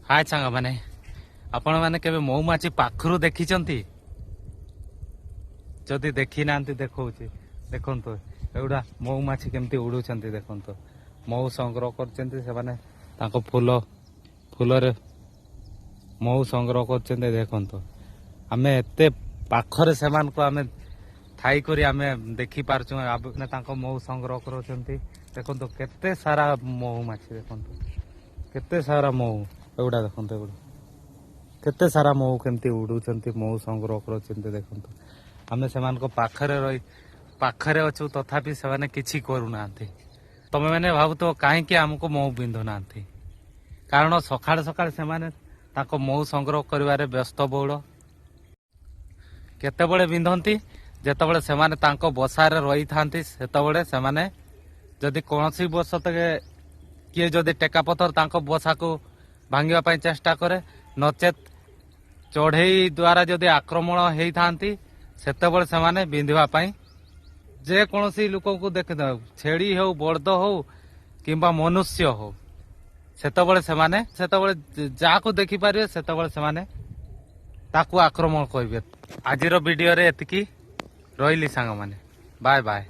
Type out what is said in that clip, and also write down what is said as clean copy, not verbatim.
हाय सांग मैंने आपण मैंने केबे मऊमाछी पाखरु देखिचंती जदि देखी नांती देखौची देखंतो एउडा मऊमाछी केमती उडुचंती देखंतो मऊ संग्रह करचंती से माने ताको फूल फूलरे मऊ संग्रह करचंती देखंतो आमे एते पाखरे सेमान को आमे थाई करी आमे देखि पारछु ने ताको मऊ संग्रह करचंती देखंतो केते सारा मऊमाछी देखंतो केते सारा मऊ एउडा देखंतो एउडा केते सारा मऊ केमती उडुचंती मऊ संग्रह करचंती देखंतो आमे सेमान को पाखरे रही पाखरे अछु तथापि सेमाने किछि करू नांती तमे माने भाबुतो काहे कि हमको मऊ बिंधु नांती कारण सकाळ सकाळ सेमाने ताको मऊ संग्रह करिवारे व्यस्त बहुल केतेबेले बिंधंती जेतेबेले सेमाने तांको बसारे रही थांती सेतेबेले सेमाने जदि कोनोसी बसत किए जदि टेका पथर तांको बसा को भांगिवा पई चेष्टा करे नचेत चढ़ई द्वारा जदि आक्रमण हेई थांती सेतेबेले सेमाने बिंधिवा पई जे कोनोसी लोक को देख छेड़ी हो बर्द हो किंबा मनुष्य हो सेतेबेले सेमाने सेतेबेले जाको देखि पारिबे सेतेबेले सेमाने ताकू आक्रमण करिवे। आजिर वीडियो रे एतिकी रहिली सांग माने बाय बाय।